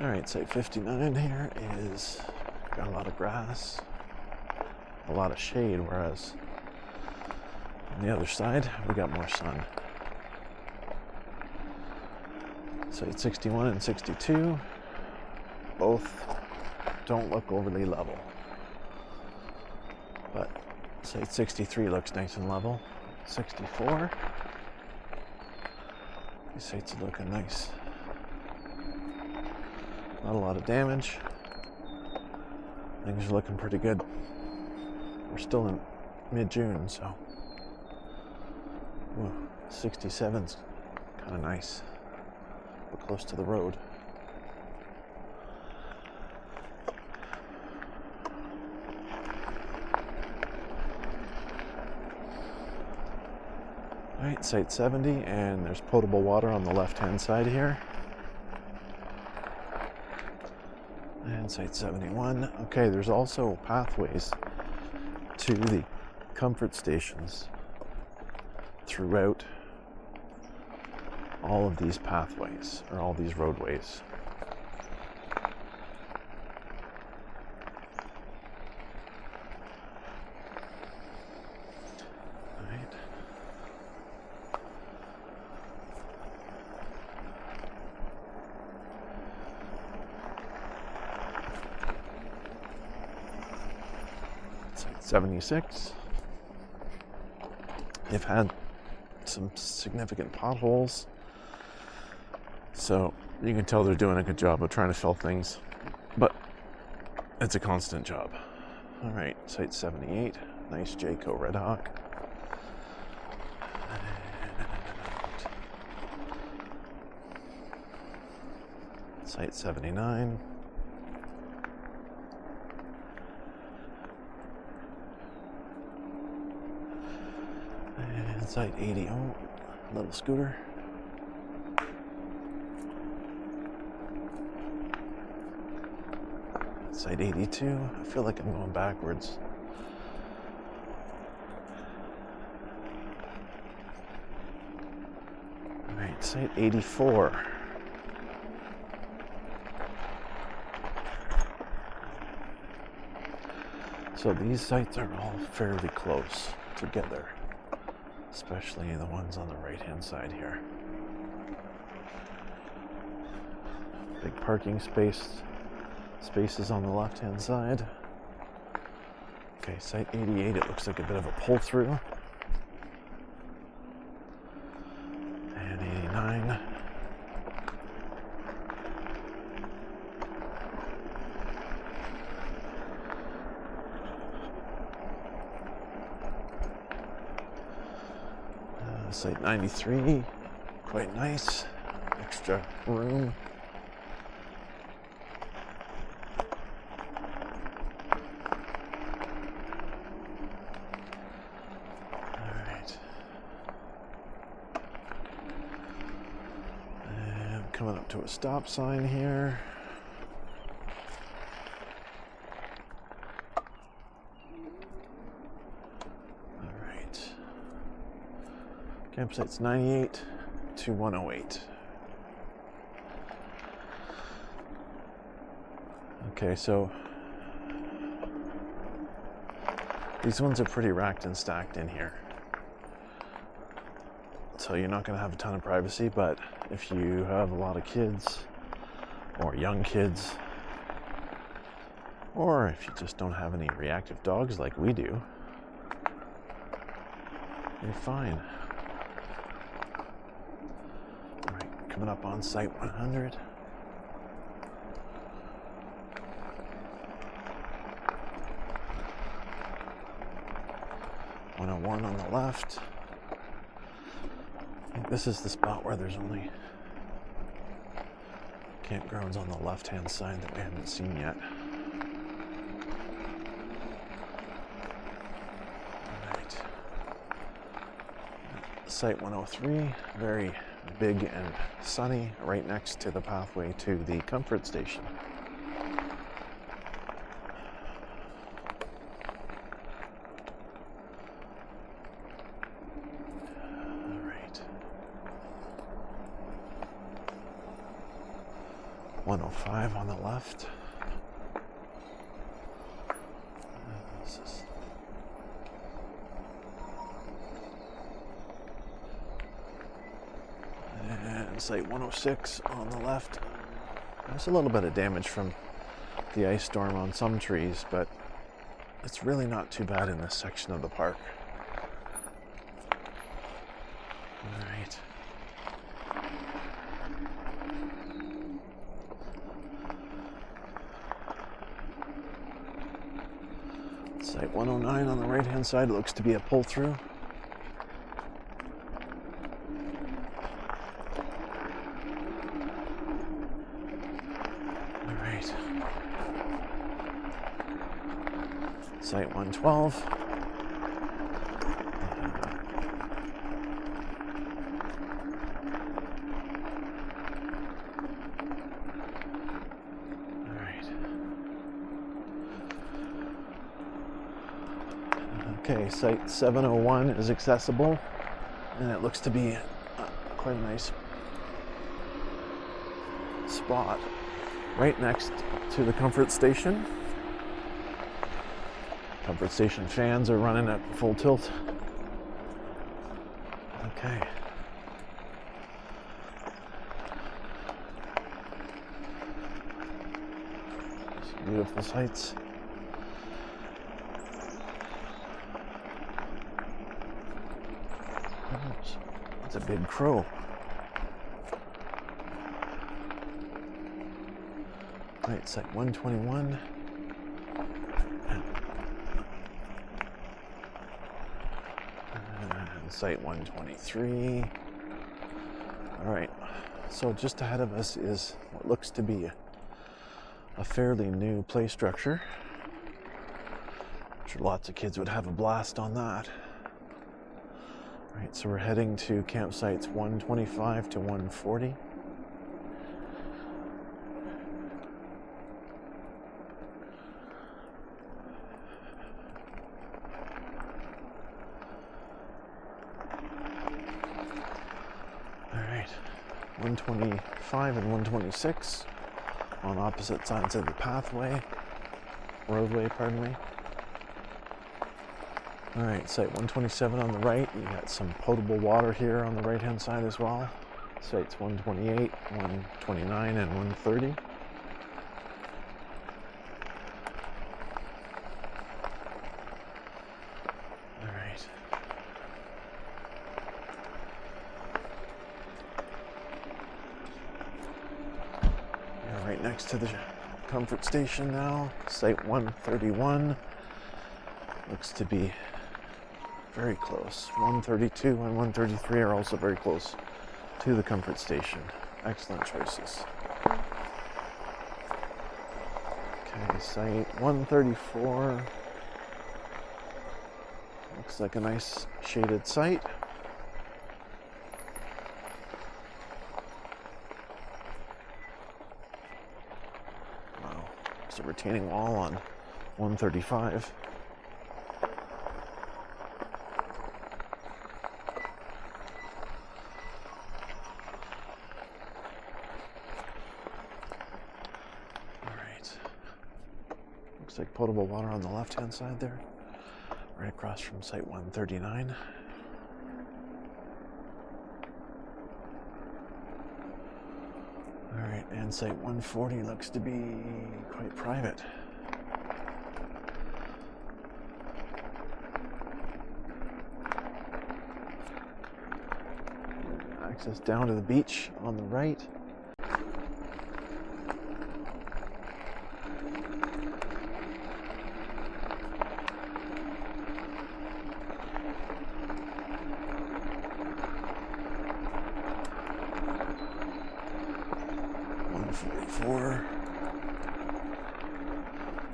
All right, site 59 here is got a lot of grass, a lot of shade, whereas on the other side we got more sun. Site 61 and 62 both don't look overly level, but site 63 looks nice and level. 64, these sites are looking nice. Not a lot of damage. Things are looking pretty good. We're still in mid-June, so 67's kind of nice. We're close to the road. Alright, site 70, and there's potable water on the left-hand side here. And site 71. Okay, there's also pathways to the comfort stations throughout all of these pathways, or all these roadways. Site 76. They've had some significant potholes, so you can tell they're doing a good job of trying to fill things, but it's a constant job. All right, site 78, nice Jayco Red Hawk. And site 79. And site 80, oh, little scooter. Site 82, I feel like I'm going backwards. All right, site 84. So these sites are all fairly close together, especially the ones on the right-hand side here. Big parking spaces on the left-hand side. Okay, site 88, it looks like a bit of a pull-through. And 89. Site 93, quite nice, extra room. All right. And coming up to a stop sign here. Campsite's 98 to 108. Okay, so these ones are pretty racked and stacked in here. So you're not going to have a ton of privacy, but if you have a lot of kids or young kids, or if you just don't have any reactive dogs like we do, you're fine. Coming up on site 100. (101) on the left. I think this is the spot where there's only campgrounds on the left-hand side that we haven't seen yet. All right. Site 103, very big and sunny, right next to the pathway to the comfort station. All right. 105 on the left. And site 106 on the left. There's a little bit of damage from the ice storm on some trees, but it's really not too bad in this section of the park. All right. Site 109 on the right-hand side looks to be a pull-through. All right. Site 112. Okay, site 701 is accessible, and it looks to be quite a nice spot right next to the comfort station. Comfort station fans are running at full tilt. Okay. Some beautiful sights. That's a big crow. Right, site 121. And site 123. All right, so just ahead of us is what looks to be a fairly new play structure. I'm sure lots of kids would have a blast on that. Right, so we're heading to campsites 125 to 140. All right, 125 and 126 on opposite sides of the roadway, pardon me. All right, site 127 on the right. You got some potable water here on the right-hand side as well. Sites 128, 129, and 130. All right. We're right next to the comfort station now. Site 131 looks to be very close. 132 and 133 are also very close to the comfort station. Excellent choices. Okay, site 134. Looks like a nice shaded site. Wow, there's a retaining wall on 135. Looks like potable water on the left-hand side there, right across from site 139. All right, and site 140 looks to be quite private. Access down to the beach on the right.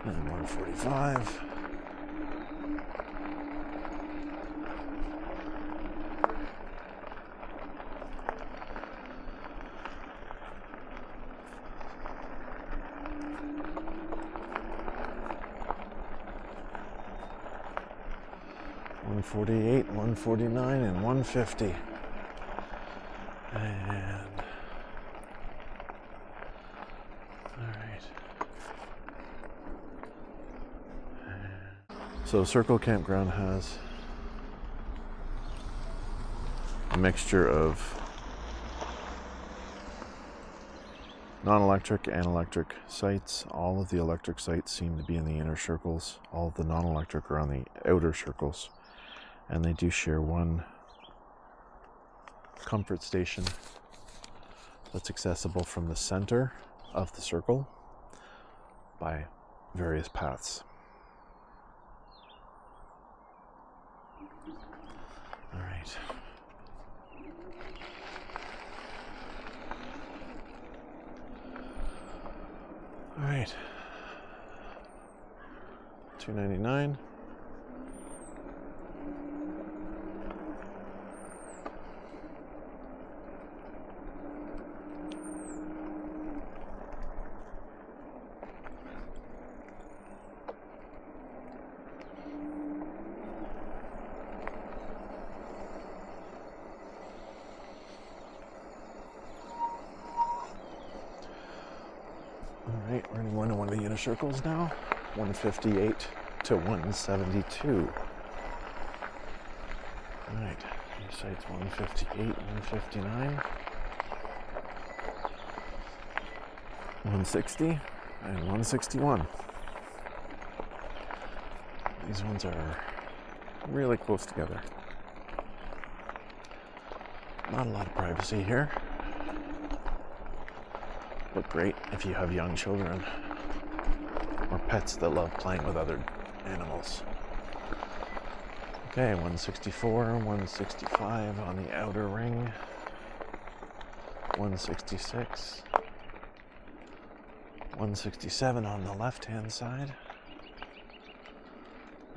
And 145. $148, $149, and $150. And So Circle Campground has a mixture of non-electric and electric sites. All of the electric sites seem to be in the inner circles. All of the non-electric are on the outer circles. And they do share one comfort station that's accessible from the center of the circle by various paths. All right. All right. $2.99. Alright, we're going to one of the inner circles now. 158 to 172. Alright, these sites 158, 159, 160, and 161. These ones are really close together. Not a lot of privacy here. But great if you have young children or pets that love playing with other animals. Okay, 164, 165 on the outer ring, 166, 167 on the left-hand side,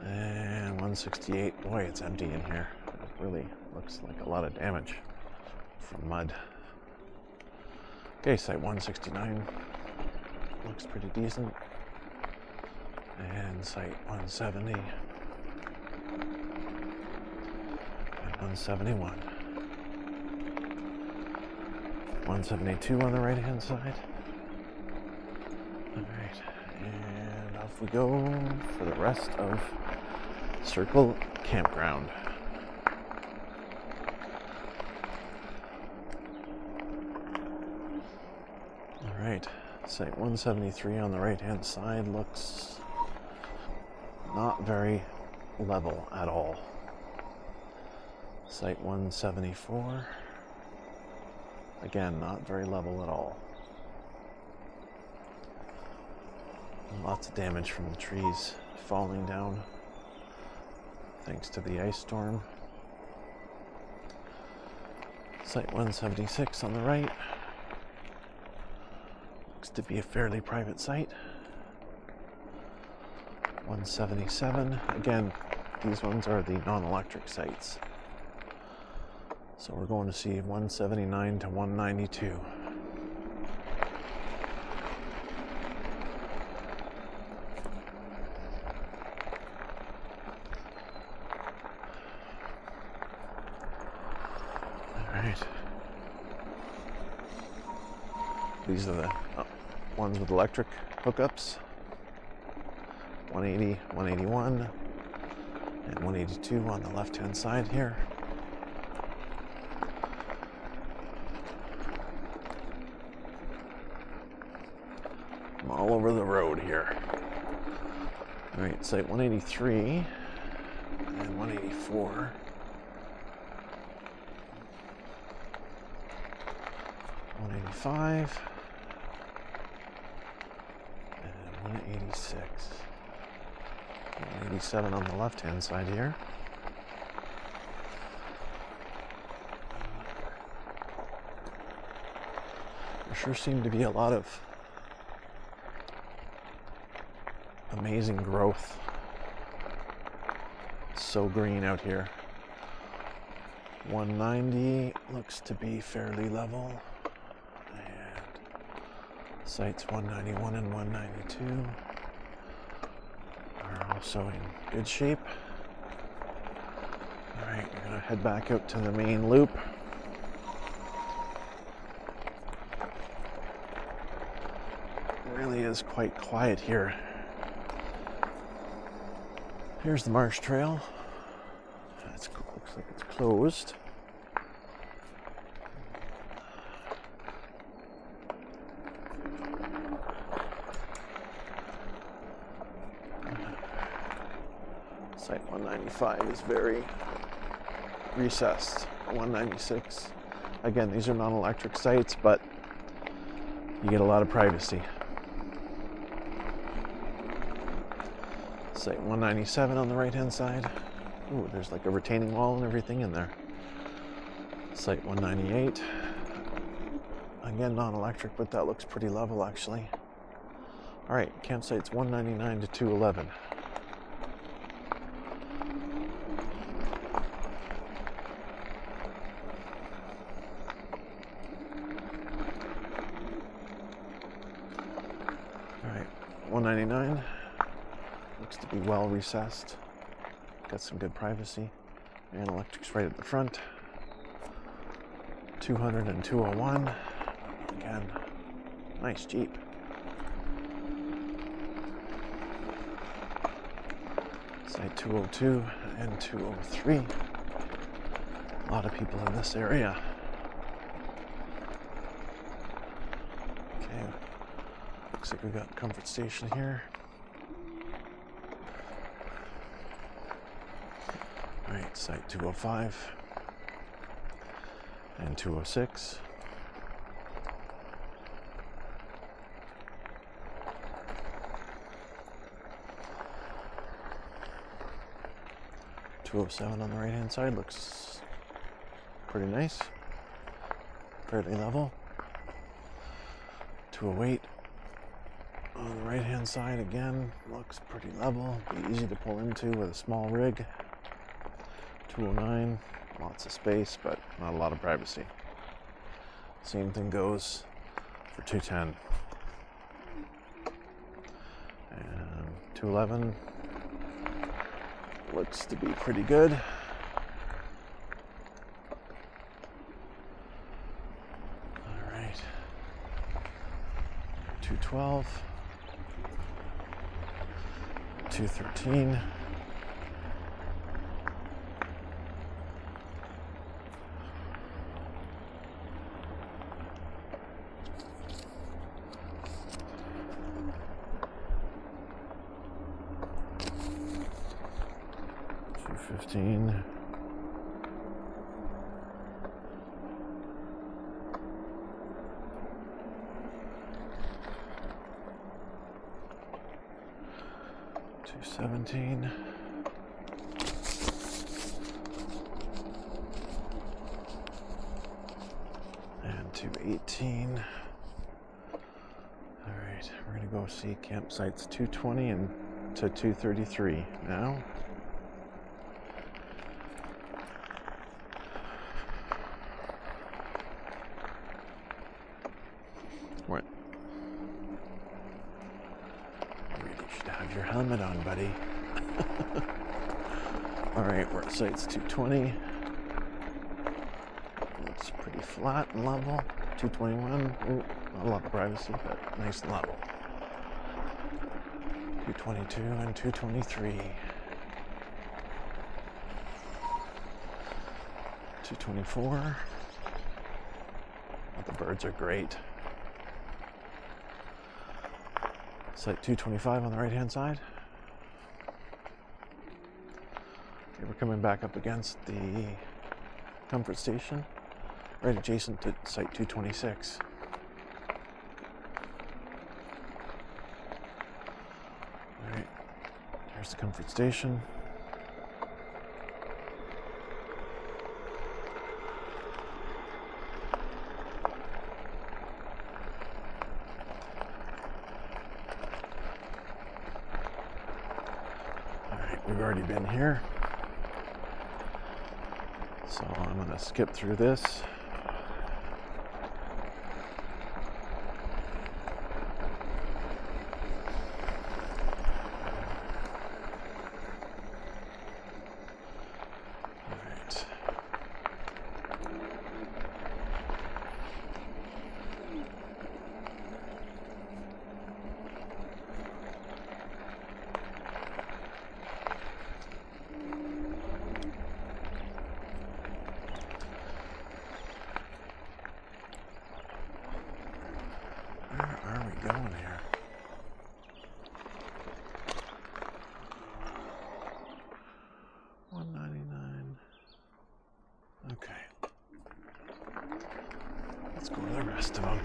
and 168. Boy, it's empty in here. It really looks like a lot of damage from mud. Okay, site 169 looks pretty decent, and site 170 and 171. 172 on the right hand side. Alright, and off we go for the rest of Circle Campground. Alright, site 173 on the right hand side looks not very level at all. Site 174, again, not very level at all. Lots of damage from the trees falling down thanks to the ice storm. Site 176 on the right. Looks to be a fairly private site. 177. Again, these ones are the non-electric sites. So we're going to see 179 to 192. All right. These are the ones with electric hookups. 180, 181, and 182 on the left-hand side here. I'm all over the road here. All right, site 183 and 184. 185 and 186. 187 on the left-hand side here. There sure seem to be a lot of amazing growth. It's so green out here. 190 looks to be fairly level. And sites 191 and 192 are also in good shape. All right, we're gonna head back out to the main loop. It really is quite quiet here. Here's the marsh trail. Looks like it's closed. Site 195 is very recessed. 196. Again, these are non-electric sites, but you get a lot of privacy. Site 197 on the right-hand side. Ooh, there's like a retaining wall and everything in there. Site 198. Again, non-electric, but that looks pretty level actually. All right, campsites 199 to 211. All right, 199. Looks to be well recessed. Got some good privacy. And electric's right at the front. 200 and 201. Again, nice Jeep. Site 202 and 203. A lot of people in this area. Okay, looks like we got comfort station here. All right, site 205 and 206. .207 on the right-hand side looks pretty nice, fairly level. 208 on the right-hand side again looks pretty level, be easy to pull into with a small rig. 209, lots of space, but not a lot of privacy. Same thing goes for 210. And 211 looks to be pretty good. All right. 212, 213. $215. $217. And $218. All right, we're gonna go see campsites 220 and to 233 now. What? You really should have your helmet on, buddy. All right, we're at sites 220. Looks pretty flat and level. 221. Ooh, not a lot of privacy, but nice and level. 222 and 223. 224. Oh, the birds are great. Site 225 on the right-hand side. Okay, we're coming back up against the comfort station, right adjacent to site 226. All right, there's the comfort station. We've already been here, so I'm going to skip through this. All right. rest of them.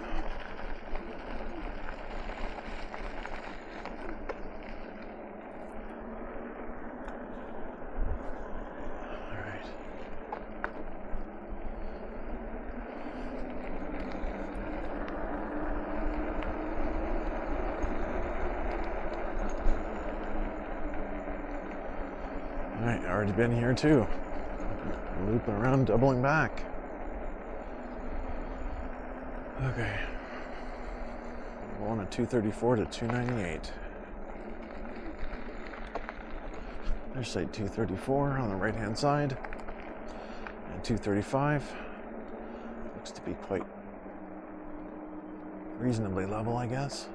Alright, already been here too. Looping around, doubling back. Okay. We're going to 234 to 298. There's site 234 on the right hand side. And 235. Looks to be quite reasonably level, I guess.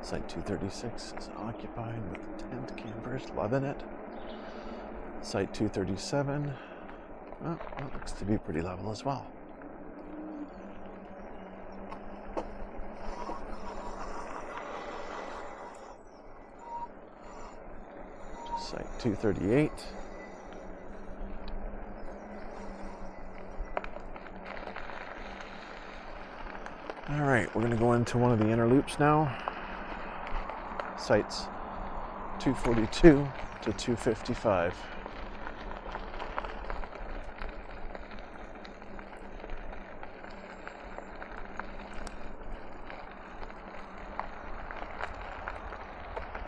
Site 236 is occupied with tent campers, loving it. Site 237, well, that looks to be pretty level as well. Site 238. All right, we're going to go into one of the inner loops now. Sites 242 to 255.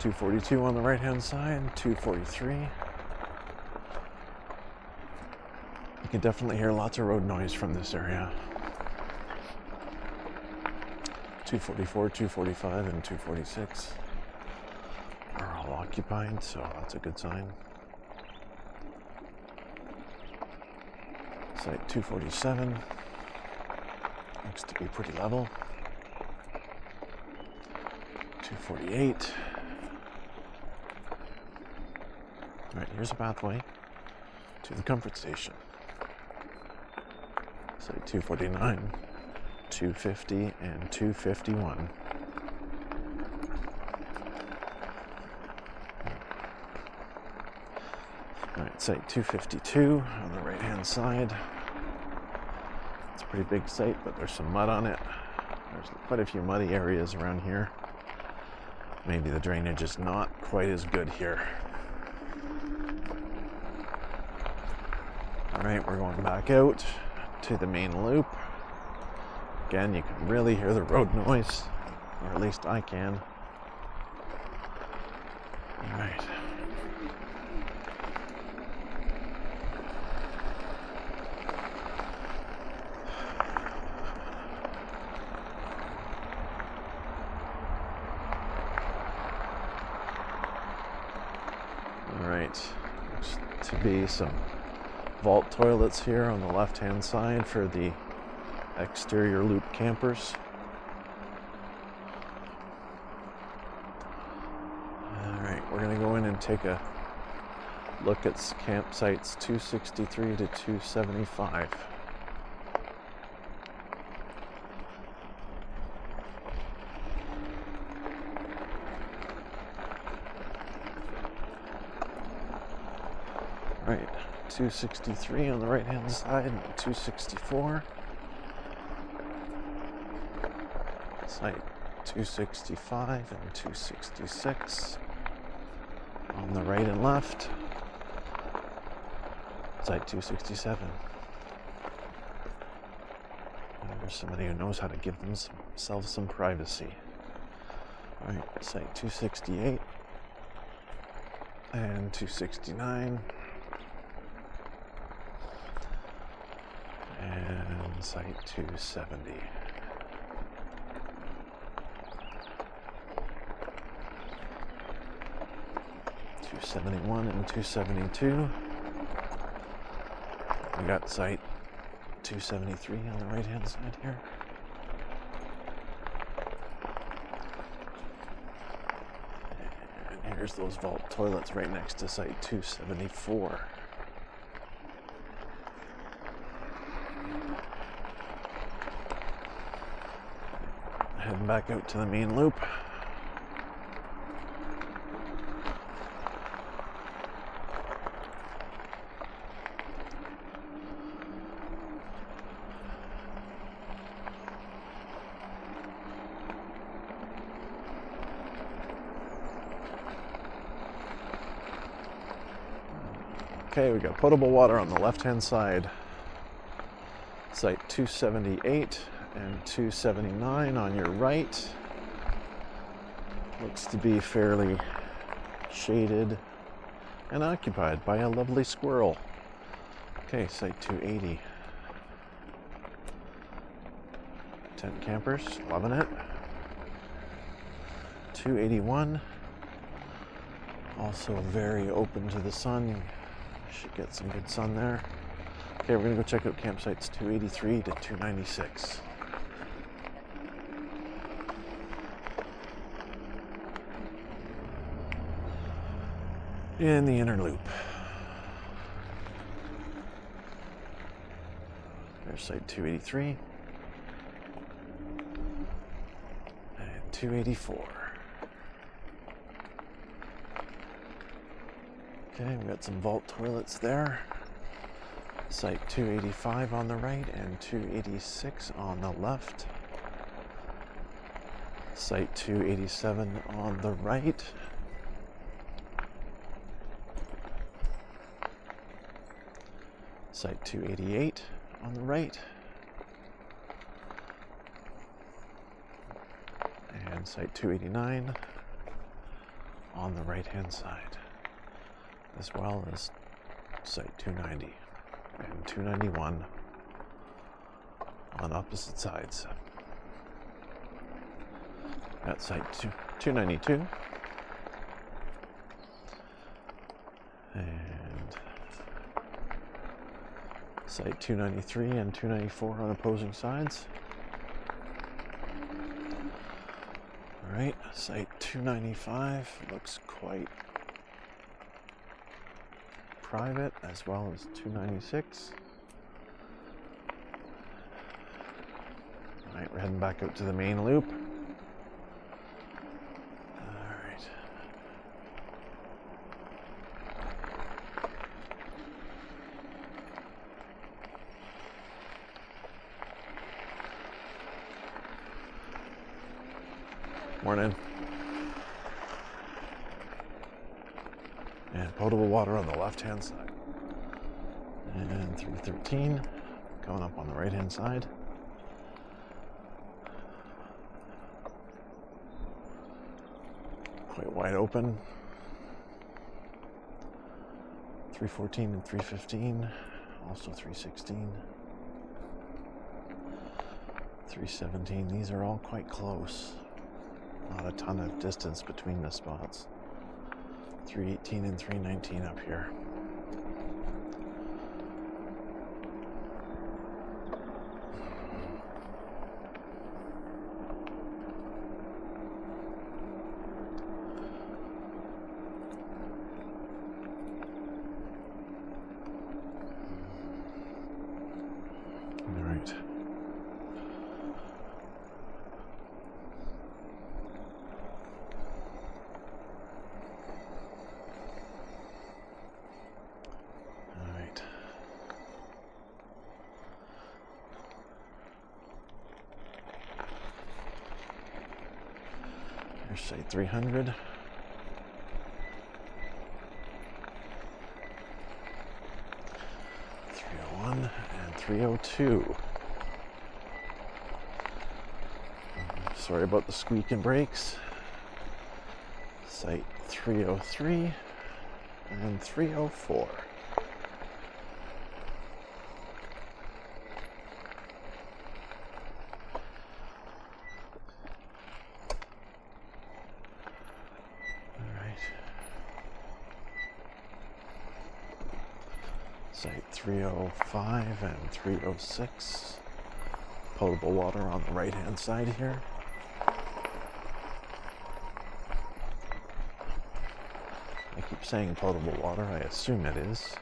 .242 on the right hand side, 243. You can definitely hear lots of road noise from this area. 244, 245, and 246 are all occupied, so that's a good sign. Site 247 looks to be pretty level. 248. All right, here's a pathway to the comfort station. Site 249, 250, and 251. All right, site 252 on the right-hand side. It's a pretty big site, but there's some mud on it. There's quite a few muddy areas around here. Maybe the drainage is not quite as good here. Alright, we're going back out to the main loop. Again, you can really hear the road noise, or at least I can. Alright. Alright, looks to be some vault toilets here on the left hand side for the exterior loop campers. Alright, we're going to go in and take a look at campsites 263 to 275. Right, 263 on the right hand side and 264. Site 265 and 266 on the right and left. Site 267. And there's somebody who knows how to give themselves some privacy. Alright, site 268 and 269. And site 270. .271 and 272. We got site 273 on the right hand side here. And here's those vault toilets right next to site 274. Heading back out to the main loop. Okay, we got potable water on the left-hand side. Site 278 and 279 on your right. Looks to be fairly shaded and occupied by a lovely squirrel. Okay, site 280. Tent campers, loving it. 281. Also very open to the sun. Should get some good sun there. Okay, we're gonna go check out campsites 283 to 296. In the inner loop. There's site 283 and 284. Okay, we got some vault toilets there. Site 285 on the right and 286 on the left. Site 287 on the right. Site 288 on the right. And site 289 on the right-hand side, as well as site 290 and 291 on opposite sides. At site 292 and site 293 and 294 on opposing sides. All right, site 295 looks quite private, as well as 296. All right, we're heading back out to the main loop. All right. Morning. And potable water on the left-hand side. And 313 coming up on the right-hand side. Quite wide open. 314 and 315, also 316. 317, these are all quite close. Not a ton of distance between the spots. 318 and 319 up here. All right. Here's site 300. 301 and 302. Sorry about the squeaking brakes. Site 303 and 304. Site 305 and 306. Potable water on the right-hand side here. I keep saying potable water, I assume it is.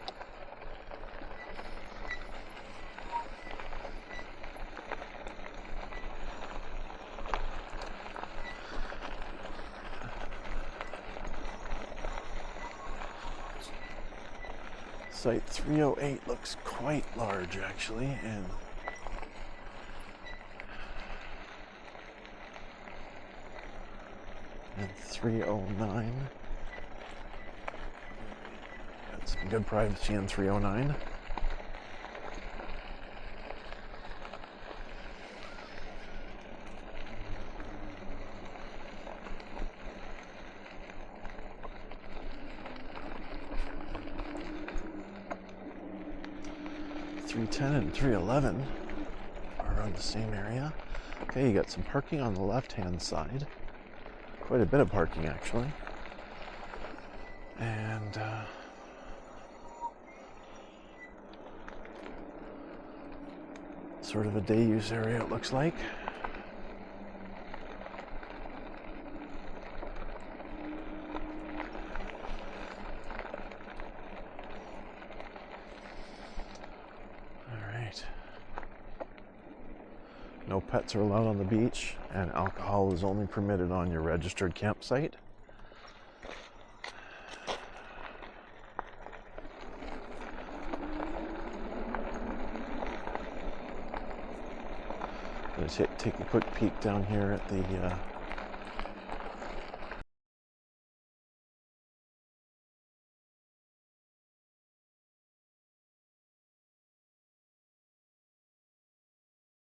Site 308 looks quite large actually, and and 309. Some good privacy in 309. .310 and 311 are around the same area. Okay, you got some parking on the left-hand side. Quite a bit of parking, actually. And sort of a day use area, it looks like. No pets are allowed on the beach, and alcohol is only permitted on your registered campsite. I'm going to take a quick peek down here at the